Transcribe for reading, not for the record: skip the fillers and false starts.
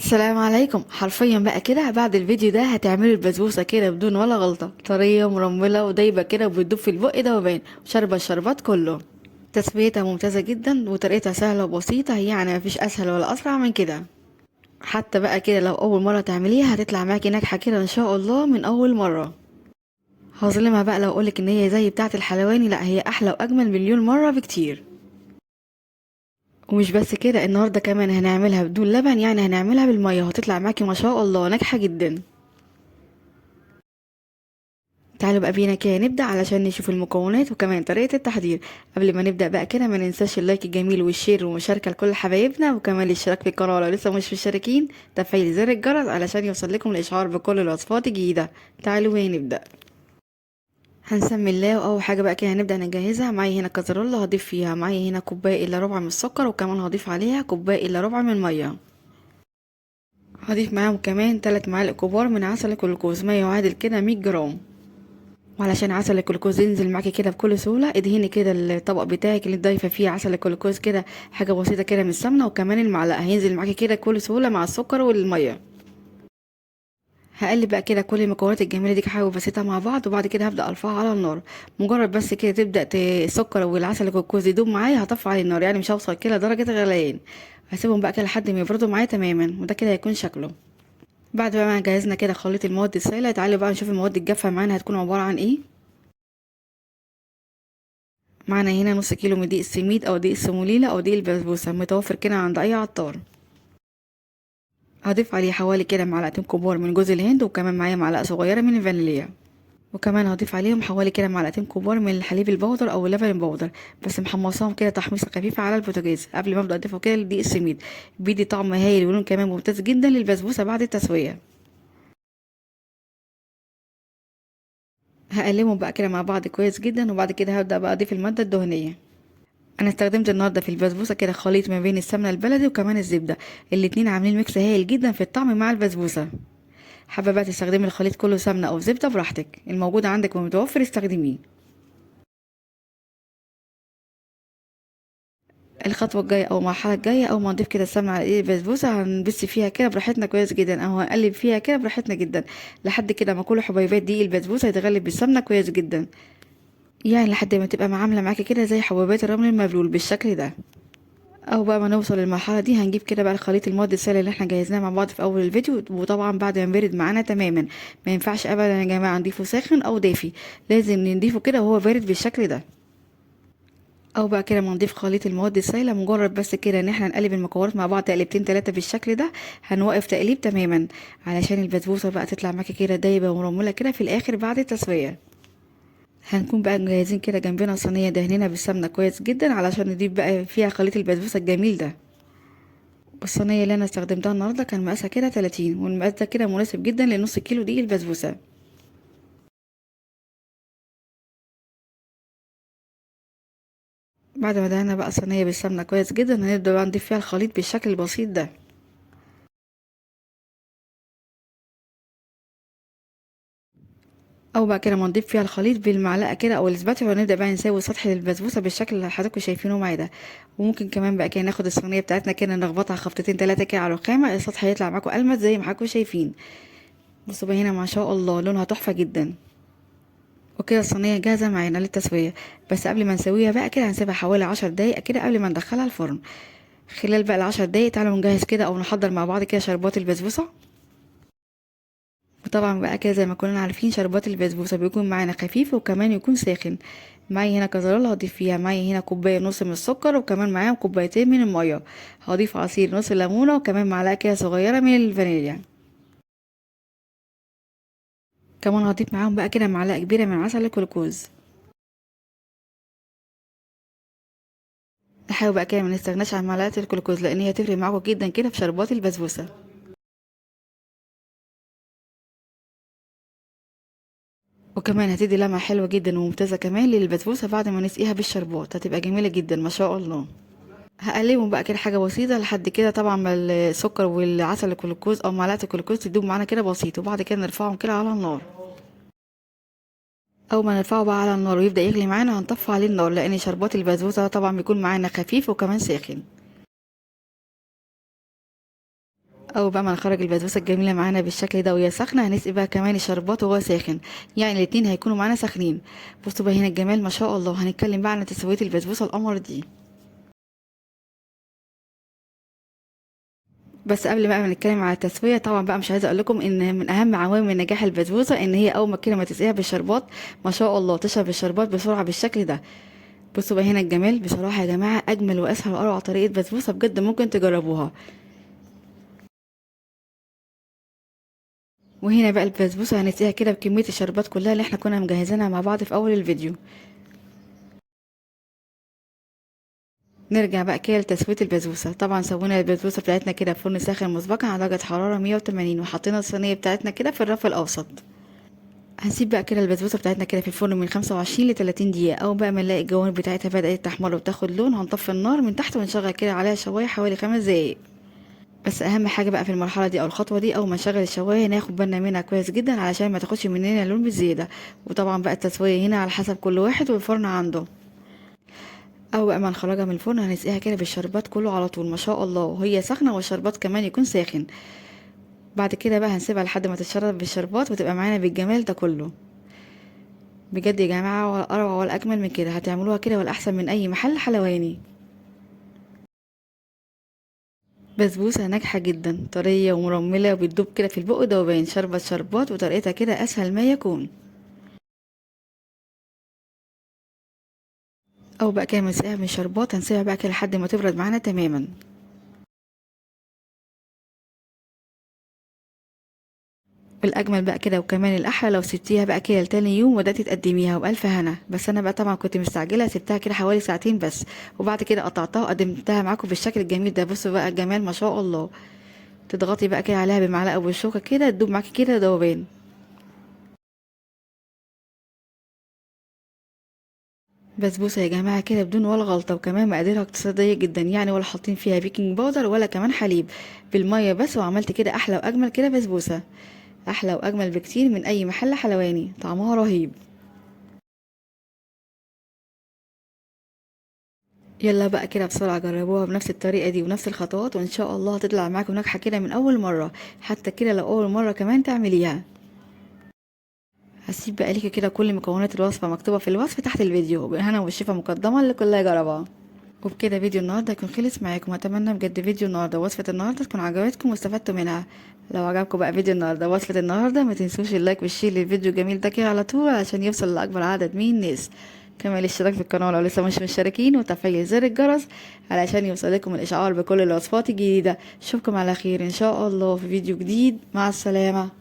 السلام عليكم. حرفيا بقى كده بعد الفيديو ده هتعملوا البسبوسه كده بدون ولا غلطه، طريه ومرمله ودايبه كده وبتدوب في البق ده وباين وشاربه الشربات كله. تسويتها ممتازه جدا وطريقتها سهله وبسيطه، يعني مفيش اسهل ولا اسرع من كده. حتى بقى كده لو اول مره تعمليها هتطلع معاكي ناجحه كده ان شاء الله من اول مره. هظلمها بقى لو اقولك ان هي زي بتاعه الحلواني، لا هي احلى واجمل مليون مره بكتير. ومش بس كده، النهارده كمان هنعملها بدون لبن، يعني هنعملها بالميه وهتطلع معاكي ما شاء الله ناجحه جدا. تعالوا بقى بينا كده نبدأ علشان نشوف المكونات وكمان طريقة التحضير. قبل ما نبدأ بقى كده ما ننساش اللايك الجميل والشير والمشاركة لكل حبايبنا، وكمان الاشتراك في القناة لو لسه مش مشتركين، تفعيل زر الجرس علشان يوصل لكم الإشعار بكل الوصفات الجديدة. تعالوا بينا نبدأ. هنسمي الله، واول حاجه بقى كده هنبدا نجهزها. معايا هنا كزرولة هضيف فيها، معايا هنا كوبايه الا ربع من السكر، وكمان هضيف عليها كوبايه الا ربع من الميه. هضيف معاهم كمان 3 معالق كبار من عسل الجلوكوز، ما يعادل كده 100 جرام. وعلشان عسل الجلوكوز ينزل معاكي كده بكل سهوله، ادهني كده الطبق بتاعك اللي ضايفه فيه عسل الجلوكوز كده حاجه بسيطه كده من السمنه، وكمان المعلقه هينزل معاكي كده بكل سهوله مع السكر والميه. هقلب بقى كده كل المكونات الجميله دي حاجه بسيطه مع بعض، وبعد كده هبدا ارفعها على النار. مجرد بس كده تبدا السكر والعسل الجلوكوز يدوب معايا هطفي على النار، يعني مش هوصل كده درجه غليان. هسيبهم بقى كده لحد ما يبردوا معايا تماما، وده كده هيكون شكله. بعد بقى ما جهزنا كده خليط المواد السائله، تعالوا بقى نشوف المواد الجافه معانا هتكون عباره عن ايه. معانا هنا نص كيلو من دقيق السميد او دقيق السموليلة او دقيق البسبوسة، متوفر كده عند اي عطار. هضيف عليه حوالي كده معلقتين كبار من جوز الهند، وكمان معايا معلقة صغيرة من الفانيليا. وكمان هضيف عليهم حوالي كده معلقتين كبار من الحليب البودر او اللبن البودر، بس محمصاهم كده تحميصة خفيفة على البوتاجاز قبل ما ابدا اضيفه كده لدقيق السميد. بيدي طعم هايل ولون كمان ممتاز جدا للبسبوسة بعد التسوية. هقلبهم بقى كده مع بعض كويس جدا، وبعد كده هبدا بقى اضيف المادة الدهنية. انا استخدمت النهارده في البسبوسه كده خليط ما بين السمنه البلدي وكمان الزبده، الاتنين عاملين ميكس هايل جدا في الطعم مع البسبوسه. حابه بقى تستخدمي الخليط كله سمنه او زبده براحتك، الموجود عندك ومتوفر استخدميه. الخطوه الجايه او المرحله الجايه اول ما نضيف كده السمنه على ايد البسبوسه هنبس فيها كده براحتنا كويس جدا، او هنقلب فيها كده براحتنا جدا لحد كده ما كل حبيبات دي البسبوسه يتغلب بالسمنه كويس جدا، يعني لحد ما تبقى عامله معاكي كده زي حبيبات الرمل المبلول بالشكل ده. او بقى ما نوصل للمرحله دي هنجيب كده بقى الخليط المواد السائله اللي احنا جهزناه مع بعض في اول الفيديو، وطبعا بعد ما يبرد معانا تماما. ما ينفعش ابدا يا جماعه نضيفه ساخن او دافي، لازم نضيفه كده وهو بارد بالشكل ده. او بقى كده ما نضيف خليط المواد السائله، مجرد بس كده ان احنا نقلب المكونات مع بعض تقلبتين 3 بالشكل ده، هنوقف تقليب تماما علشان البسبوسه بقى تطلع معاكي كده دايبه ومرمله كده في الاخر بعد التسويه. هنكون بقى مجهزين كده جنبنا صينيه دهننا بالسمنه كويس جدا علشان نضيف بقى فيها خليط البسبوسه الجميل ده. الصينية اللي انا استخدمتها النهارده كان مقاسها كده 30، والمقاس ده كده مناسب جدا لنص كيلو دقيق البسبوسة. بعد ما دهنا بقى الصينية بالسمنة كويس جدا هنبدأ بقى نضيف فيها الخليط بالشكل البسيط ده. او بقى كده ما نضيف فيها الخليط بالمعلقة كده او الاسباتيولا، ونبدأ بقى نسوي سطح البسبوسة بالشكل اللي حضراتكم شايفينه معايا ده. وممكن كمان بقى كده ناخد الصينية بتاعتنا كده نخبطها خبطتين 3 كده على الرخامة، السطح هيطلع معاكم ألمس زي ما حضراتكم شايفين. بصوا بقى هنا ما شاء الله لونها تحفة جدا. وكده الصينية جاهزة معانا للتسوية، بس قبل ما نسويها بقى كده هنسيبها حوالي 10 دقايق كده قبل ما ندخلها الفرن. خلال بقى ال10 دقايق تعالوا نجهز كده او نحضر مع بعض كده شربات البسبوسة. وطبعا بقى كده زي ما كلنا عارفين شربات البسبوسة بيكون معانا خفيف وكمان يكون ساخن. معايا هنا كزرولة هضيف فيها، معايا هنا كوباية ونص من السكر، وكمان معاهم كوبايتين من المية. هضيف عصير نص ليمونة، وكمان معلقة كده صغيرة من الفانيليا. كمان هضيف معاهم بقى كده معلقة كبيرة من عسل الجلوكوز. نحاول بقى كده ما نستغناش عن معلقة الجلوكوز لان هي هتفرق معاكم جدا كده في شربات البسبوسة. وكمان هتدي لمعة حلوة جدا وممتازة كمان للبسبوسة بعد ما نسقيها بالشربات، هتبقى جميلة جدا ما شاء الله. هقلبهم بقى كده حاجة بسيطة لحد كده طبعا ما السكر والعسل الجلوكوز او معلقة الجلوكوز تدوب معانا كده بسيط، وبعد كده نرفعهم كده على النار. اول ما نرفعه بقى على النار ويبدأ يغلي معانا هنطفي عليه النار، لان شربات البسبوسة طبعا بيكون معانا خفيف وكمان ساخن. او بقى ما نخرج البسبوسه الجميله معانا بالشكل ده وهي سخنه، هنسقي بقى كمان الشربات وهو ساخن، يعني الاتنين هيكونوا معانا ساخنين. بصوا بقى هنا الجمال ما شاء الله. هنتكلم بقى عن تسويه البسبوسه القمر دي. بس قبل بقى ما نتكلم على التسويه، طبعا بقى مش عايزه اقول لكم ان من اهم عوامل نجاح البسبوسه ان هي اول ما كده ما تسقيها بالشربات ما شاء الله تشرب الشربات بسرعه بالشكل ده. بصوا بقى هنا الجمال. بصراحه يا جماعه اجمل واسهل واروع طريقه بسبوسه بجد ممكن تجربوها. وهنا بقى البسبوسه هنسقيها كده بكميه الشربات كلها اللي احنا كنا مجهزينها مع بعض في اول الفيديو. نرجع بقى كده لتسويه البسبوسه. طبعا سوينا البسبوسه بتاعتنا كده في فرن ساخن مسبقا على درجه حراره 180، وحطينا الصينيه بتاعتنا كده في الرف الاوسط. هنسيب بقى كده البسبوسه بتاعتنا كده في الفرن من 25 ل 30 دقيقه. اول بقى ما نلاقي الجوانب بتاعتها بدات تحمر وتاخد لون، هنطفي النار من تحت ونشغل كده عليها شوايه حوالي 5 دقايق. بس اهم حاجه بقى في المرحله دي او الخطوه دي، اول ما نشغل الشوايه ناخد بالنا منها كويس جدا علشان ما تاخدش مننا لون بزياده. وطبعا بقى التسويه هنا على حسب كل واحد والفرن عنده. او بقى ما نخرجها من الفرن هنسقيها كده بالشربات كله على طول ما شاء الله وهي سخنه، والشربات كمان يكون ساخن. بعد كده بقى هنسيبها لحد ما تتشرب بالشربات وتبقى معانا بالجمال ده كله. بجد يا جماعه ولا اروع ولا اجمل من كده. هتعملوها كده ولا احسن من اي محل حلواني. بسبوسه ناجحه جدا، طريه ومرمله وبتدوب كده في البق دوبان، شربت شربات وطريقتها كده اسهل ما يكون. او بقى كده مسقيها من الشربات هنسيبها بقى كده لحد ما تبرد معانا تماما. والاجمل بقى كده وكمان الاحلى لو سبتيها بقى كده لتاني يوم وبدأتي تقدميها وبألف هنا. بس انا بقى طبعا كنت مستعجله، سبتها كده حوالي ساعتين بس، وبعد كده قطعتها وقدمتها معاكم بالشكل الجميل ده. بصوا بقى الجمال ما شاء الله. تضغطي بقى كده عليها بمعلقه او بالشوكه كده تدوب معاكي كده ذوبان. بسبوسه يا جماعه كده بدون ولا غلطه، وكمان مقاديرها اقتصاديه جدا، يعني ولا حاطين فيها بيكنج باودر ولا كمان حليب. بالميه بس، وعملت كده احلى واجمل كده بسبوسه. احلى واجمل بكتير من اي محل حلواني، طعمها رهيب. يلا بقى كده بسرعة جربوها بنفس الطريقة دي ونفس الخطوات، وإن شاء الله هتطلع معاكم ناجحة كده من أول مرة، حتى كده لو أول مرة كمان تعمليها. هسيب بقى ليكي كده كل مكونات الوصفة مكتوبة في الوصف تحت الفيديو، بالهنا والشفا مقدمة اللي كلها يجربها. وبكده فيديو النهاردة يكون خلص معاكم. أتمنى بجد فيديو النهاردة وصفة النهاردة تكون عجبتكم واستفدتوا منها. لو عجبكم بقى فيديو النهاردة وصفة النهاردة ما تنسوش اللايك والشير للفيديو الجميل ده كده على طول علشان يوصل لأكبر عدد من الناس. كمان الاشتراك في القناة لو لسه مش مشتركين، وتفعيل زر الجرس علشان يوصلكم الإشعار بكل الوصفات الجديدة. اشوفكم على خير إن شاء الله في فيديو جديد. مع السلامة.